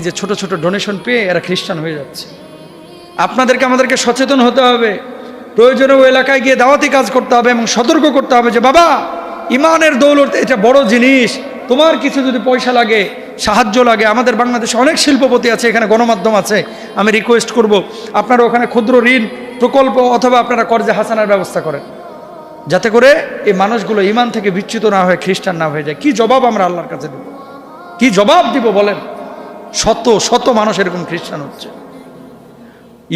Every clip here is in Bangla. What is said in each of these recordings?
যে ছোট ছোট ডোনেশন পেয়ে এরা খ্রিস্টান হয়ে যাচ্ছে। আমাদেরকে সচেতন হতে হবে, প্রয়োজনে ওই এলাকায় গিয়ে দাওয়াতি কাজ করতে হবে এবং সতর্ক করতে হবে যে বাবা, ইমানের দৌলত এটা বড় জিনিস, তোমার কিছু যদি পয়সা লাগে, সাহায্য লাগে, আমাদের বাংলাদেশে অনেক শিল্পপতি আছে, এখানে গণমাধ্যম আছে, আমি রিকোয়েস্ট করব আপনারা ওখানে ক্ষুদ্র ঋণ প্রকল্প অথবা আপনারা কর্জে হাসানার ব্যবস্থা করেন, যাতে করে এই মানুষগুলো ইমান থেকে বিচ্যুত না হয়ে খ্রিস্টান না হয়ে যায়। কি জবাব আমরা আল্লাহর কাছে দেব? কি জবাব দিব বলেন? শত শত মানুষ এরকম খ্রিস্টান হচ্ছে,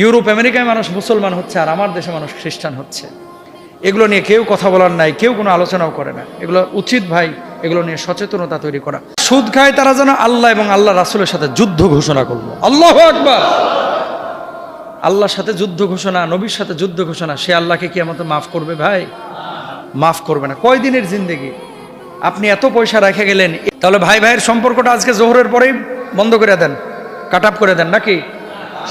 ইউরোপ আমেরিকায় মানুষ মুসলমান হচ্ছে, আর আমার দেশে মানুষ খ্রিস্টান হচ্ছে। এগুলো নিয়ে কেউ কথা বলার নাই, কেউ কোনো আলোচনাও করে না। এগুলো উচিত ভাই, এগুলো নিয়ে সচেতনতা তৈরি করা। সুদ খায় তারা যেন আল্লাহ এবং আল্লাহ রাসূলের সাথে যুদ্ধ ঘোষণা করলো। আল্লাহু আকবার! আল্লাহর সাথে যুদ্ধ ঘোষণা, নবীর সাথে যুদ্ধ ঘোষণা, সে আল্লাহকে কিয়ামতে মাফ করবে ভাই? মাফ করবে না। কয় দিনের জিন্দেগি? আপনি এত পয়সা রেখে গেলেন, তাহলে ভাই ভাইয়ের সম্পর্কটা আজকে জোহরের পরেই বন্ধ করে দেন, কাট আপ করে দেন, নাকি?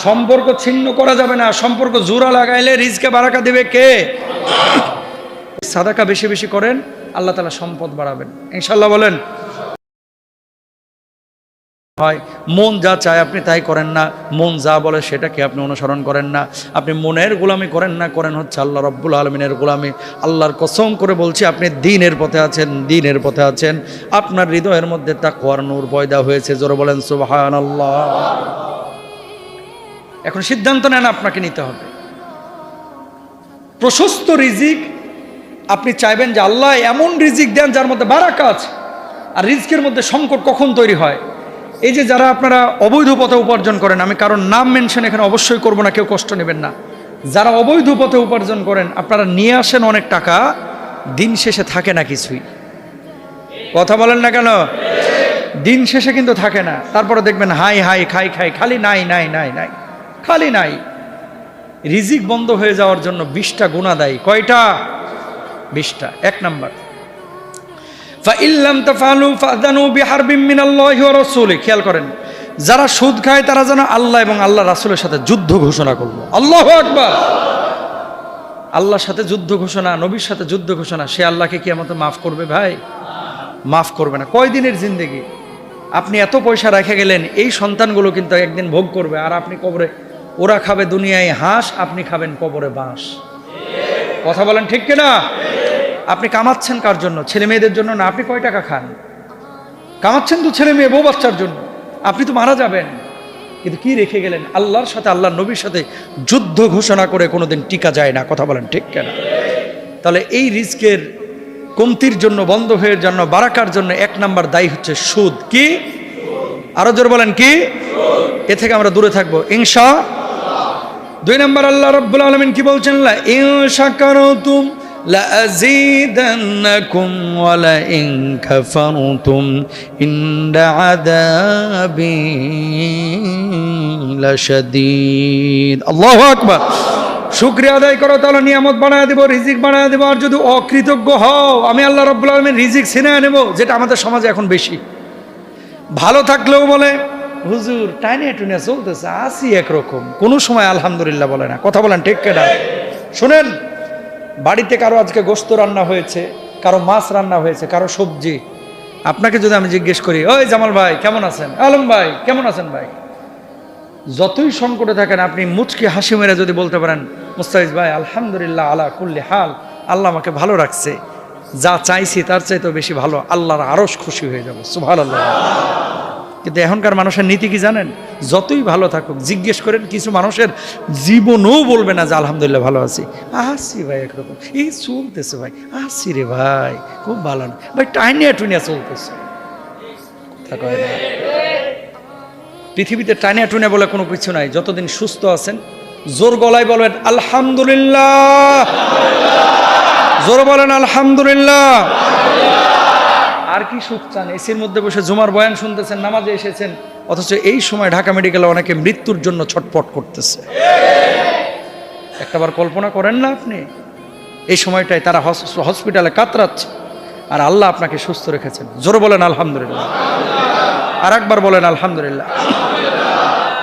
সম্পর্ক ছিন্ন করা যাবে না। সম্পর্ক জোড়া লাগাইলে রিজকে বারাকা দিবে কে? সাদাকা বেশি বেশি করেন, আল্লাহ তাআলা সম্পদ বাড়াবেন ইনশাআল্লাহ। বলেন হয় মন যা চায় আপনি তাই করেন না, মন যা বলে সেটাকে আপনি অনুসরণ করেন না, আপনি মনের গোলামি করেন না, করেন হচ্ছে আল্লাহ রাব্বুল আলামিনের গোলামি। আল্লাহর কসম করে বলছি, আপনি দ্বীনের পথে আছেন, দ্বীনের পথে আছেন, আপনার হৃদয়ের মধ্যে তাকওয়ার নূর পয়দা হয়েছে। জোরে বলেন সুবহানাল্লাহ। এখন সিদ্ধান্ত নেন, আপনাকে নিতে হবে। প্রশস্ত রিজিক আপনি চাইবেন যে আল্লাহ এমন রিজিক দেন যার মধ্যে বারাকা আছে। আর রিজকের মধ্যে সংকট কখন তৈরি হয়? এই যে যারা আপনারা অবৈধ পথে উপার্জন করেন, আমি কারণ নাম মেনশন এখানে অবশ্যই করব না, কেউ কষ্ট নেবেন না। যারা অবৈধ পথে উপার্জন করেন, আপনারা নিয়ে আসেন অনেক টাকা, দিন শেষে থাকে না কিছুই। কথা বলেন না কেন? দিন শেষে কিন্তু থাকে না। তারপরে দেখবেন হাই হাই খাই খাই, খালি নাই নাই নাই নাই, খালি নাই। রিজিক বন্ধ হয়ে যাওয়ার জন্য 20টা গুনাহ দায়ী। কয়টা? 20টা। 1 নাম্বার, ফাইল্লাম তাফআলু ফাযানু বিহারবিম মিনাল্লাহি ওয়া রাসূলিহি। খেয়াল করেন, যারা সুদ খায় তারা যেন আল্লাহ এবং আল্লাহ রাসূলের সাথে যুদ্ধ ঘোষণা করলো। আল্লাহু আকবার! আল্লাহর সাথে যুদ্ধ ঘোষণা, নবীর সাথে যুদ্ধ ঘোষণা, সে আল্লাহকে কিয়ামতে মাফ করবে ভাই? মাফ করবে না। কয় দিনের জিন্দেগি? আপনি এত পয়সা রেখে গেলেন, এই সন্তানগুলো কিন্তু একদিন ভোগ করবে, আর আপনি কবরে, ওরা খাবে দুনিয়ায় হাঁস, আপনি খাবেন কবরে বাঁশ। কথা বলেন ঠিক কিনা? আপনি কামাচ্ছেন কার জন্য? ছেলে মেয়েদের জন্য না। আপনি কয় টাকা খান? কামাচ্ছেন তো ছেলে মেয়ে বউ বাচ্চার জন্য। আপনি তো মারা যাবেন, কিন্তু কি রেখে গেলেন? আল্লাহর সাথে, আল্লাহর নবীর সাথে যুদ্ধ ঘোষণা করে কোনোদিন টিকা যায় না। কথা বলেন ঠিক কিনা? তাহলে এই রিস্কের কমতির জন্য, বন্ধ হয়ে জন্য, বারাকার জন্য 1 নাম্বার দায়ী হচ্ছে সুদ। কি? আরো জোরে বলেন কি? এ থেকে আমরা দূরে থাকবো ইনশাআল্লাহ। 2 নাম্বার, আল্লাহ রাব্বুল আলামিন কি বলছেন? লা ইন শাকারতুম লা আযীদান্নাকুম ওয়া লা ইন কাফারতুম ইন্না আযাবি লাশাদীদ। আল্লাহু আকবার! শুকরিয়া আদায় করো, তাহলে নিয়ামত বাড়ায় দেব, রিজিক বাড়ায় দেব। আর যদি অকৃতজ্ঞ হও, আমি আল্লাহ রাব্বুল আলামিন রিজিক ছিনিয়ে নেব, যেটা আমাদের সমাজে এখন বেশি। ভালো থাকলেও বলে হুজুর টাইনে টুনে চলতেছে, আসি একরকম, কোনো সময় আলহামদুলিল্লাহ বলে না। কথা বলেন ঠিক কিনা? শোনেন, বাড়িতে কারো আজকে গোশত রান্না হয়েছে, কারো মাছ রান্না হয়েছে, কারো সবজি। আপনাকে যদি আমি জিজ্ঞেস করি, ওই জামাল ভাই কেমন আছেন, আলম ভাই কেমন আছেন, ভাই যতই সংকটে থাকেন, আপনি মুচকি হাসি মেরে যদি বলতে পারেন মুস্তাফিজ ভাই আলহামদুলিল্লাহ আলা কুল্লি হাল, আল্লাহ আমাকে ভালো রাখছে, যা চাইছি তার চাইতেও বেশি ভালো, আল্লাহর আরশ খুশি হয়ে যাব, সুবহানাল্লাহ। কিন্তু এখনকার মানুষের নীতি কি জানেন? যতই ভালো থাকুক, জিজ্ঞেস করেন, কিছু মানুষের জীবনও বলবে না যে আলহামদুলিল্লাহ ভালো আছি। আসি ভাই একরকম, এই চলতেছে ভাই, আসি রে ভাই খুব ভালো না ভাই, টাইনিয়া টুনিয়া চলতেছে। কথা কয় না? পৃথিবীতে টাইনিয়া টুনিয়া বলে কোনো কিছু নাই। যতদিন সুস্থ আছেন জোর গলায় বলবেন আলহামদুলিল্লাহ, জোর বলেন আলহামদুলিল্লাহ। আর কি সুখ চান? এসির মধ্যে বসে জুমার বয়ান শুনতেছেন, নামাজে এসেছেন, অথচ এই সময় ঢাকা মেডিকেলে অনেকে মৃত্যুর জন্য ছটফট করতেছে। একটাবার কল্পনা করেন না আপনি? এই সময়টায় তারা হসপিটালে কাতরাচ্ছে, আর আল্লাহ আপনাকে সুস্থ রেখেছেন। জোরে বলেন আলহামদুলিল্লাহ। আর একবার বলেন আলহামদুলিল্লাহ।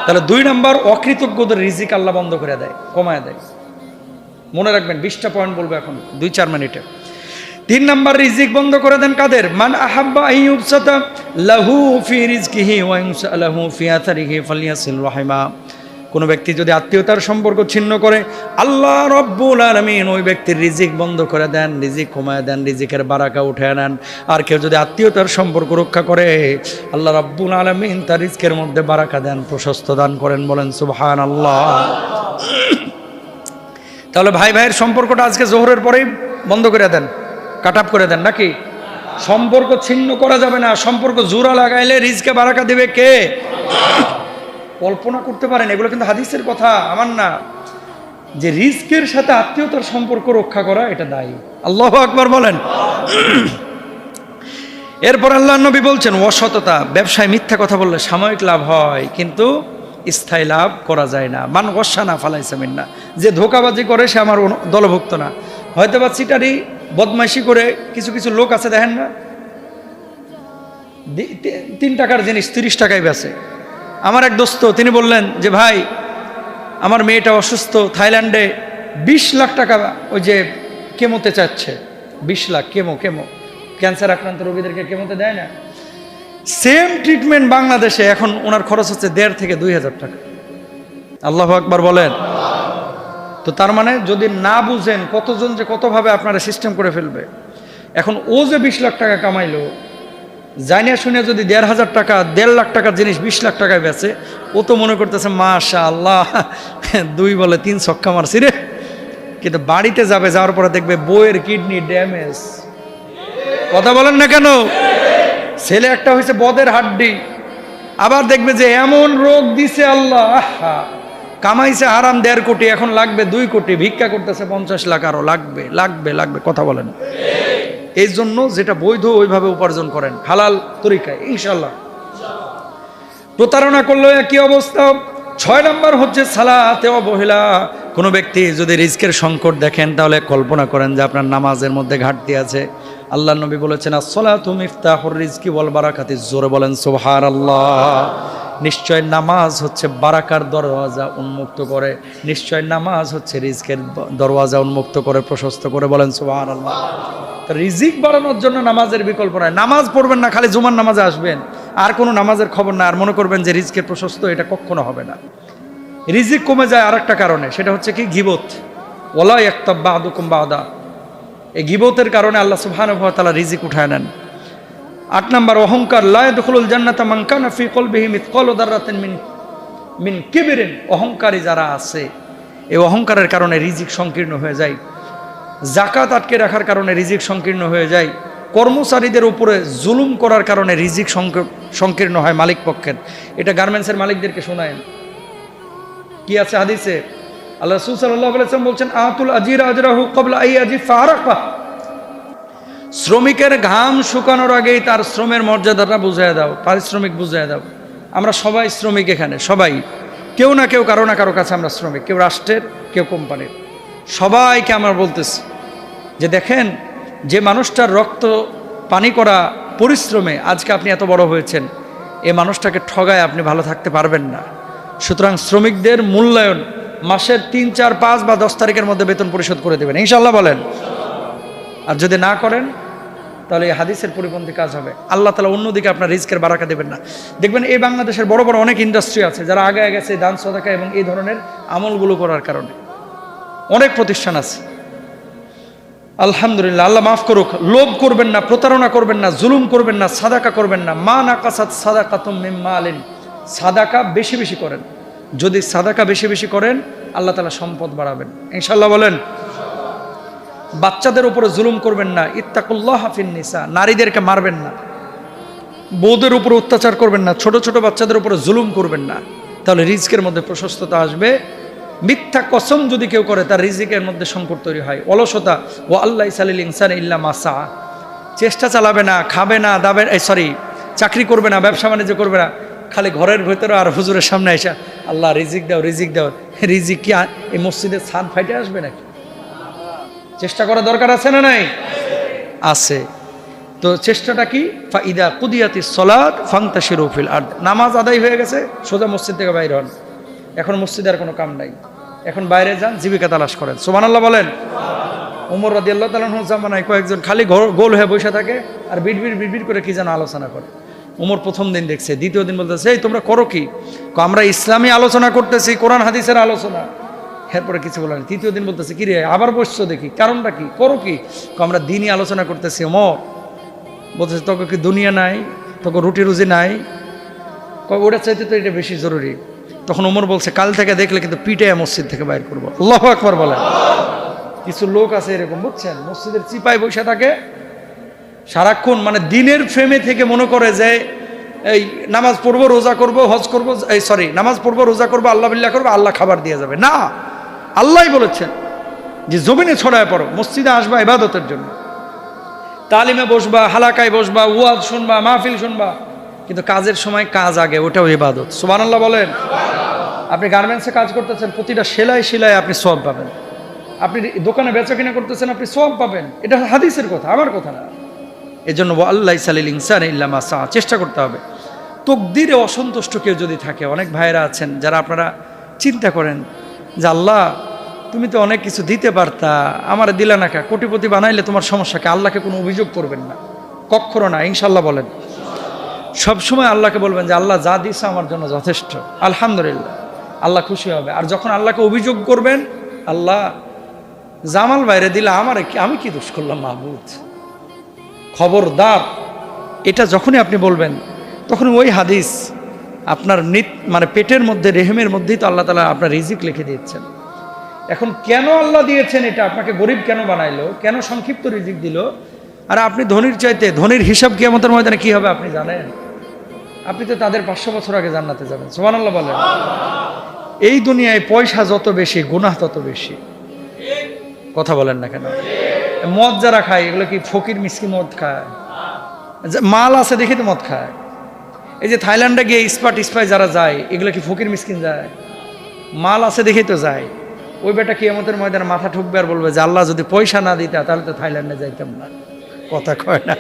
তাহলে 2 নাম্বার, অকৃতজ্ঞদের রিজিক আল্লাহ বন্ধ করে দেয়, কমায় দেয়। মনে রাখবেন, 20টা পয়েন্ট বলবো এখন 2-4 মিনিটে। তিন নাম্বার, রিজিক বন্ধ করে দেন কাদের? মান আহাব্বা আইয়ুবসাতা লাহু ফি রিজকিহি ওয়া ইনসালাহু ফি আথারিহি ফালিয়াসিল রাহিমা। কোন ব্যক্তি যদি আত্মীয়তার সম্পর্ক ছিন্ন করে, আল্লাহ রব্বুল আলামিন ওই ব্যক্তির রিজিক বন্ধ করে দেন, রিজিক কমায় দেন, রিজিকের বারাকা উঠে নেন। আর কেউ যদি আত্মীয়তার সম্পর্ক রক্ষা করে, আল্লাহ রব্বুল আলামিন তার রিজকের মধ্যে বারাকা দেন, প্রশস্ত দান করেন। বলেন সুবহানাল্লাহ। তাহলে ভাই ভাইয়ের সম্পর্কটা আজকে জোহরের পরেই বন্ধ করে দেন, কাট আপ করে দেন, নাকি? সম্পর্ক ছিন্ন করা যাবে না। সম্পর্ক জোড়া লাগাইলে রিজকে বারাকা দেবে কে? কল্পনা করতে পারেন, এগুলো কিন্তু হাদিসের কথা, আমার না, যে রিজকের সাথে আত্মীয়তার সম্পর্ক রক্ষা করা এটা দায়ী। আল্লাহু আকবার বলেন। এরপর আল্লাহর নবী বলছেন অসততা। ব্যবসায় মিথ্যা কথা বললে সাময়িক লাভ হয়, কিন্তু স্থায়ী লাভ করা যায় না। মান গসানা ফালাইসা মিন্না। যে ধোকাবাজি করে সে আমার দলভুক্ত না। হয়তো বা চিটারি বদমাইশি করে কিছু কিছু লোক আছে, দেখেন না, 3 টাকার জিনিস 30 টাকায় বেচে। আমার এক দোস্ত, তিনি বললেন যে ভাই, আমার মেয়েটা অসুস্থ, থাইল্যান্ডে 20 লাখ টাকা ওই যে কেমোতে চাচ্ছে। 20 লাখ কেমো, ক্যান্সার আক্রান্ত রোগীদেরকে কেমোতে দেয় না? সেম ট্রিটমেন্ট বাংলাদেশে এখন ওনার খরচ হচ্ছে 1.5 থেকে 2,000 টাকা। আল্লাহু আকবার বলেন। তো তার মানে যদি না বুঝেন, কতজন যে কতভাবে আপনারা সিস্টেম করে ফেলবে। এখন ও যে 20 লাখ টাকা কামাইলো, জানিয়া শুনে যদি 1,500 টাকা 1.5 লাখ টাকার জিনিস 20 লাখ টাকায় বেচে, ও তো মনে করতেছে মাশাআল্লাহ 2 বলে 3 ছক্কা মারছি রে। কিন্তু বাড়িতে যাবে, যাওয়ার পরে দেখবে বউয়ের কিডনি ড্যামেজ। কথা বলেন না কেন? ছেলে একটা হয়েছে বদের হাড্ডি, আবার দেখবে যে এমন রোগ দিছে আল্লাহ, কামাইছে হারাম 1.5 কোটি, এখন লাগবে 2 কোটি, ভিক্ষা করতেছে 50 লাখ, আরো লাগবে লাগবে লাগবে। কথা বলেন। এই জন্য যেটা বৈধ ওইভাবে উপার্জন করেন, হালাল তরিকায়, ইনশাল্লাহ। প্রতারণা করলে কি অবস্থা? 6 নাম্বার হচ্ছে সালাতে অবহেলা। কোনো ব্যক্তি যদি রিজকের সংকট দেখেন, তাহলে কল্পনা করেন যে আপনার নামাজের মধ্যে ঘাটতি আছে। আল্লাহ নবী বলেছেন আসসালাতু মিফতাহুর রিজকি ওয়াল বারাকাতি। জোরে বলেন সুবহানাল্লাহ। নিশ্চয় নামাজ হচ্ছে বারাকার দরওয়াজা উন্মুক্ত করে, নিশ্চয় নামাজ হচ্ছে রিজকের দরওয়াজা উন্মুক্ত করে, প্রশস্ত করে। বলেন সুবহানাল্লাহ। রিজিক বাড়ানোর জন্য নামাজের বিকল্প নাই। নামাজ পড়বেন না, খালি জুমার নামাজে আসবেন, আর কোনো নামাজের খবর না, আর মনে করবেন যে রিজকের প্রশস্ত, এটা কখনো হবে না। রিজিক কমে যায় আরেকটা কারণে, সেটা হচ্ছে কি? গীবত। ওয়ালা ইয়াক্তাব বা'দুকুম বা'দা। এই গীবতের কারণে আল্লাহ সুবহানাহু ওয়া তাআলা রিজিক উঠায় নেন। 8 নাম্বার অহংকার। লা ইয়াদখুলুল জান্নাতা মান কানা ফি কলবিহি মিথকালু দাররাতিন মিন কিবরিন। অহংকারী যারা আছে, এই অহংকারের কারণে রিজিক সংকীর্ণ হয়ে যায়। জাকাত আটকে রাখার কারণে রিজিক সংকীর্ণ হয়ে যায়। কর্মচারীদের উপরে জুলুম করার কারণে রিজিক সংকীর্ণ হয় মালিক পক্ষের। এটা গার্মেন্টসের মালিকদেরকে শোনায়েন। কি আছে হাদিসে? আল্লাহ রাসূল সাল্লাল্লাহু আলাইহি ওয়াসাল্লাম বলছেন আতুল আজিরা আজরাহু ক্বাবলা আইয়াজি ফারাকা। শ্রমিকের ঘাম শুকানোর আগেই তার শ্রমের মর্যাদাটা বুঝিয়ে দাও, পারিশ্রমিক বুঝিয়ে দাও। আমরা সবাই শ্রমিক এখানে, সবাই কেউ না কেউ কারো না কারো কাছে আমরা শ্রমিক, কেউ রাষ্ট্রের, কেউ কোম্পানির। সবাইকে আমরা বলতেছি যে দেখেন, যে মানুষটার রক্ত পানি করা পরিশ্রমে আজকে আপনি এত বড় হয়েছেন, এই মানুষটাকে ঠগায় আপনি ভালো থাকতে পারবেন না। সুতরাং শ্রমিকদের মূল্যায়ন মাসের 3, 4, 5 বা 10 তারিখের মধ্যে বেতন পরিশোধ করে দেবেন, ইনশাআল্লাহ বলেন। আর যদি না করেন, তাহলে এই হাদিসের পরিপন্থী কাজ হবে। আল্লাহ তাআলা অন্যদিকে আপনার রিজকের বারাকা দেবেন না। দেখবেন এই বাংলাদেশের বড় বড় অনেক ইন্ডাস্ট্রি আছে যারা আগে গেছে দান সদকা এবং এই ধরনের আমলগুলো করার কারণে। অনেক প্রতিষ্ঠান আছে, আলহামদুলিল্লাহ, আল্লাহ মাফ করুক। লোভ করবেন না, প্রতারণা করবেন না, জুলুম করবেন না, সাদাকা করবেন না। মা নাকাসাত সাদাকাতুম মিন মালিন। সাদাকা বেশি বেশি করেন। যদি সাদাকা বেশি বেশি করেন, আল্লাহ তাআলা সম্পদ বাড়াবেন, ইনশাআল্লাহ বলেন। বাচ্চাদের উপরে জুলুম করবেন না। ইত্তাকুল্লাহ ফিন নিসা। নারীদেরকে মারবেন না, বউদের উপরে অত্যাচার করবেন না, ছোট ছোট বাচ্চাদের উপরে জুলুম করবেন না, তাহলে রিজকের মধ্যে প্রশস্ততা আসবে। মিথ্যা কসম যদি কেউ করে, তার রিজিকের মধ্যে সংকট তৈরি হয়। অলসতা। ও আল্লাহ ইসালিল ইনসান ইল্লা মা সা। চেষ্টা চালাবে না, খাবে না, দাবে চাকরি করবে না, ব্যবসা বাণিজ্য করবে না, খালি ঘরের ভেতরে আর হুজুরের সামনে এসে আল্লাহ রিজিক দাও, রিজিক দাও। রিজিক কি এই মসজিদের ছাদ ফাইটে আসবে নাকি? চেষ্টা করা দরকার আছে না নাই? আছে। তো চেষ্টাটা কি? ফাইদা কুদিয়াতিস সালাত ফান্তাশিরু ফিল আরদ। নামাজ আদায় হয়ে গেছে, সোজা মসজিদ থেকে বাইরে হন। এখন মসজিদের কোনো কাম নাই, এখন বাইরে যান, জীবিকা তালাশ করেন। সুবহানাল্লাহ বলেন। ওমর রাদিয়াল্লাহু তাআলা আনহু জামানায় কয়েকজন খালি গোল হয়ে বসে থাকে আর বিড়বিড় করে কি যেন আলোচনা করে। ওমর প্রথম দিন দেখছে, দ্বিতীয় দিন বলতেছে এই তোমরা করো কি? আমরা ইসলামী আলোচনা করতেছি, কোরআন হাদিসের আলোচনা। এরপরে কিছু বলেন। তৃতীয় দিন বলতেছে কি রে আবার বসছো দেখি, কারণটা কি, করো কি? আমরা দিনই আলোচনা করতেছি। ওমর বলতেছে তোকে কি দুনিয়া নাই, তোকে রুটি রুজি নাই? ওটা চাইতে তো এটা বেশি জরুরি। তখন ওমর বলছে কাল থেকে দেখলে কিন্তু পিটে মসজিদ থেকে বাইর করবো। আল্লাহু আকবার বলেন। কিছু লোক আছে এরকম, বুঝছেন, মসজিদের চিপায় বসে থাকে সারাক্ষণ, মানে দিনের ফ্রেমে থেকে মনে করে যে এই নামাজ পড়বো, রোজা করবো, হজ করবো, এই সরি নামাজ পড়বো, রোজা করবো, আল্লাহ বিল্লাহ করবো, আল্লাহ খাবার দিয়ে যাবে না। আল্লাহই বলেছেন যে জমিনে ছড়ায় পড়ো, মসজিদে আসবা ইবাদতের জন্য, তালিমে বসবা, হালাকায় বসবা, ওয়াজ শুনবা, মাহফিল শুনবা, কিন্তু কাজের সময় কাজ আগে, ওটাও ইবাদত। সুবহানাল্লাহ বলেন। আপনি গার্মেন্টসে কাজ করতেছেন, প্রতিটা সেলাই আপনি সওয়াব পাবেন। আপনি দোকানে বেচা কিনা করতেছেন, আপনি সওয়াব পাবেন। এটা হাদিসের কথা, আমার কথা না। এজন্য আল্লাহ সালিল ইনসান ইল্লা মা সা, চেষ্টা করতে হবে। তকদিরে অসন্তুষ্ট কেউ যদি থাকে, অনেক ভাইয়েরা আছেন যারা আপনারা চিন্তা করেন যে আল্লাহ তুমি তো অনেক কিছু দিতে পারতা, আমার দিলা না, কোটিপতি বানাইলে তোমার সমস্যাকে, আল্লাহকে কোনো অভিযোগ করবেন না, কখনো না, ইনশাল্লাহ বলেন। সবসময় আল্লাহকে বলবেন যে আল্লাহ যা দিছে আমার জন্য যথেষ্ট, আলহামদুলিল্লাহ, আল্লাহ খুশি হবে। আর যখন আল্লাহকে অভিযোগ করবেন, আল্লাহ জামাল বাইরে দিলে আমার আমি কি দোষ করলাম মাহবুদ, খবরদার। এটা যখনই আপনি বলবেন, তখন ওই হাদিস আপনার মানে পেটের মধ্যে, রেহেমের মধ্যেই তো আল্লাহ তাআলা আপনার রিজিক লিখে দিয়েছেন। এখন কেন আল্লাহ দিয়েছেন এটা, আপনাকে গরিব কেন বানাইলো, কেন সংক্ষিপ্ত রিজিক দিল? আর আপনি ধনীর চাইতে, ধনীর হিসাব কিয়ামতের ময়দানে কি হবে আপনি জানেন? আপনি তো তাদের 500 বছর আগে জান্নাতে যাবেন। সুবহানাল্লাহ বলেন। এই দুনিয়ায় পয়সা যত বেশি, গুনাহ তত বেশি। কথা বলেন না কেন? মদ যারা খায়, এগুলো কি ফকির মিসকিন মদ খায়? মাল আছে দেখে তো মদ খায়। এই যে থাইল্যান্ডে গিয়ে ইস্পাট যারা যায়, এগুলো কি ফকির মিসকিন যায়? মাল আছে দেখেই তো যায়। ওই বেটা কিয়ামতের ময়দানে মাথা ঠুকবে আর বলবে যে আল্লাহ যদি পয়সা না দিতা তাহলে তো থাইল্যান্ডে যাইতাম না। কথা কয় না?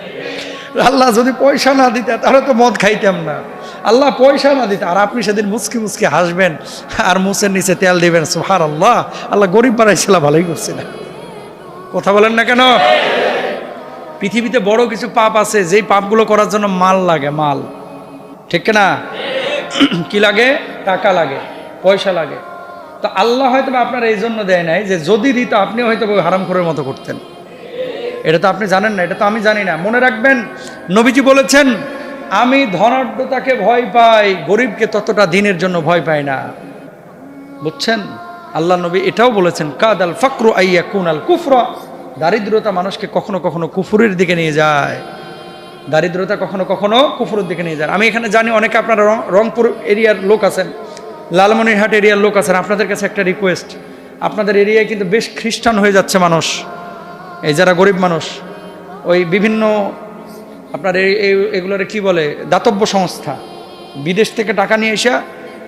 আল্লাহ যদি পয়সা না দিতা তাহলে তো মদ খাইতাম না। আল্লাহ পয়সা না দিতা, আর আপনি সেদিন মুচকি হাসবেন আর মুছের নিচে তেল দিবেন। সুবহানাল্লাহ, আল্লাহ গরিব বানাইছিল, ভালোই করছে না। কথা বলেন না কেন? পৃথিবীতে বড় কিছু পাপ আছে, যেই পাপগুলো করার জন্য মাল লাগে, মাল, ঠিক না? কি লাগে? টাকা লাগে, পয়সা লাগে। তো আল্লাহ হয়তো আপনার এই জন্য দেয় নাই যে যদি দিত আপনি হয়তো হারামখোরের মতো করতেন। এটা তো আপনি জানেন না, এটা তো আমি জানি না। মনে রাখবেন, নবীজি বলেছেন আমি ধনাঢ্যতাকে ভয় পাই, গরিবকে ততটা দিনের জন্য ভয় পাই না। বুঝছেন? আল্লাহ নবী এটাও বলেছেন কাদাল ফাকরু আইয়াকুনাল কুফরা, দারিদ্রতা মানুষকে কখনো কখনো কুফুরের দিকে নিয়ে যায়। দারিদ্রতা কখনো কখনো কুফুরের দিকে নিয়ে যায়। আমি এখানে জানি অনেকে আপনারা রংপুর এরিয়ার লোক আছেন, লালমনিরহাট এরিয়ার লোক আছেন। আপনাদের কাছে একটা রিকোয়েস্ট, আপনাদের এরিয়ায় কিন্তু বেশ খ্রিস্টান হয়ে যাচ্ছে মানুষ। এই যারা গরিব মানুষ, ওই বিভিন্ন আপনার এগুলোর কি বলে, দাতব্য সংস্থা, বিদেশ থেকে টাকা নিয়ে এসে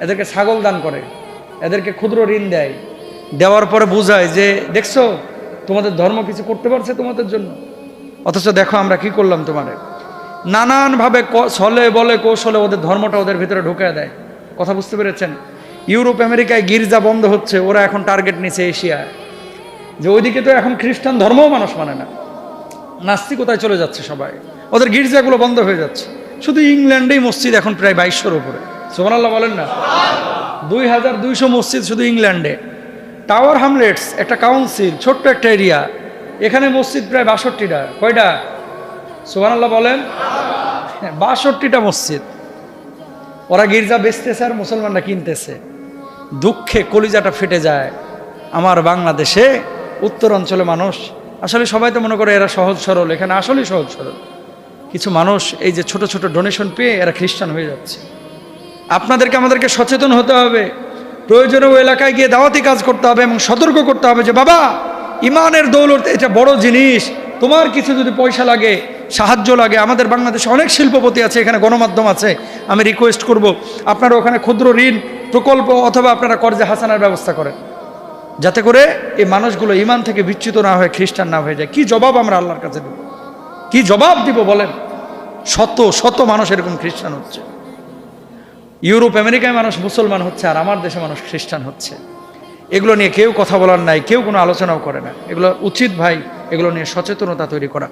এদেরকে ছাগল দান করে, এদেরকে ক্ষুদ্র ঋণ দেয়, দেওয়ার পরে বোঝায় যে দেখছো তোমাদের ধর্ম কিছু করতে পারছে তোমাদের জন্য, অথচ দেখো আমরা কি করলাম তোমারে। নানানভাবে ছলে বলে কৌশলে ওদের ধর্মটা ওদের ভিতরে ঢুকে দেয়। কথা বুঝতে পেরেছেন? ইউরোপ আমেরিকায় গির্জা বন্ধ হচ্ছে, ওরা এখন টার্গেট নিচ্ছে এশিয়ায়, যে ওইদিকে তো এখন খ্রিস্টান ধর্মও মানুষ মানে না, নাস্তিকতায় চলে যাচ্ছে সবাই, ওদের গির্জাগুলো বন্ধ হয়ে যাচ্ছে। শুধু ইংল্যান্ডেই মসজিদ এখন প্রায় 2200-র উপরে। সুবহানাল্লাহ বলেন না? 2200 মসজিদ শুধু ইংল্যান্ডে। টাওয়ার হ্যামলেটস একটা কাউন্সিল, ছোট্ট একটা এরিয়া, এখানে মসজিদ প্রায় 62টা। কয়টা? সুবহানাল্লাহ বলেন। 62টা মসজিদ। ওরা গির্জা বেচতেছে আর মুসলমানরা কিনতেছে। দুঃখে কলিজাটা ফেটে যায়। আমার বাংলাদেশে উত্তর অঞ্চলে মানুষ, আসলে সবাই তো মনে করে এরা সহজ সরল, এখানে আসলেই সহজ সরল। কিছু মানুষ এই যে ছোট ছোট ডোনেশন পেয়ে এরা খ্রিস্টান হয়ে যাচ্ছে। আমাদেরকে সচেতন হতে হবে। প্রয়োজনে ওই এলাকায় গিয়ে দাওয়াতি কাজ করতে হবে এবং সতর্ক করতে হবে যে বাবা, ইমানের দৌলত এটা বড় জিনিস। তোমার কিছু যদি পয়সা লাগে, সাহায্য লাগে, আমাদের বাংলাদেশে অনেক শিল্পপতি আছে, এখানে গণমাধ্যম আছে, আমি রিকোয়েস্ট করব আপনারা ওখানে ক্ষুদ্র ঋণ প্রকল্প অথবা আপনারা কর্জে হাসানার ব্যবস্থা করেন, যাতে করে এই মানুষগুলো ইমান থেকে বিচ্যুত না হয়ে খ্রিস্টান না হয়ে যায়। কি জবাব আমরা আল্লাহর কাছে দেব? কি জবাব দিব বলেন? শত শত মানুষ এরকম খ্রিস্টান হচ্ছে। ইউরোপ আমেরিকায় মানুষ মুসলমান হচ্ছে আর আমার দেশে মানুষ খ্রিস্টান হচ্ছে। এগুলো নিয়ে কেউ কথা বলার নাই, কেউ কোনো আলোচনাও করে না। এগুলো উচিত ভাই, এগুলো নিয়ে সচেতনতা তৈরি করা।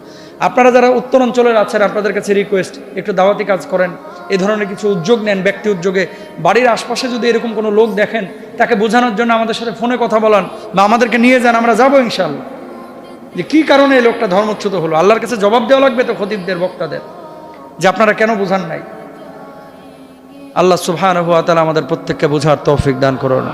আপনারা যারা উত্তর অঞ্চলের আছেন, আপনাদের কাছে রিকোয়েস্ট, একটু দাওয়াতি কাজ করেন, এই ধরনের কিছু উদ্যোগ নেন, ব্যক্তি উদ্যোগে। বাড়ির আশপাশে যদি এরকম কোনো লোক দেখেন, তাকে বোঝানোর জন্য আমাদের সাথে ফোনে কথা বলান বা আমাদেরকে নিয়ে যান, আমরা যাবো ইনশাআল্লাহ। যে কী কারণে এই লোকটা ধর্মচ্যুত হলো, আল্লাহর কাছে জবাব দেওয়া লাগবে তো খতিবদের, বক্তাদের, যে আপনারা কেন বোঝান নাই। আল্লাহ সুবহানাহু ওয়া তাআলা আমাদের প্রত্যেককে বোঝার তৌফিক দান করুন।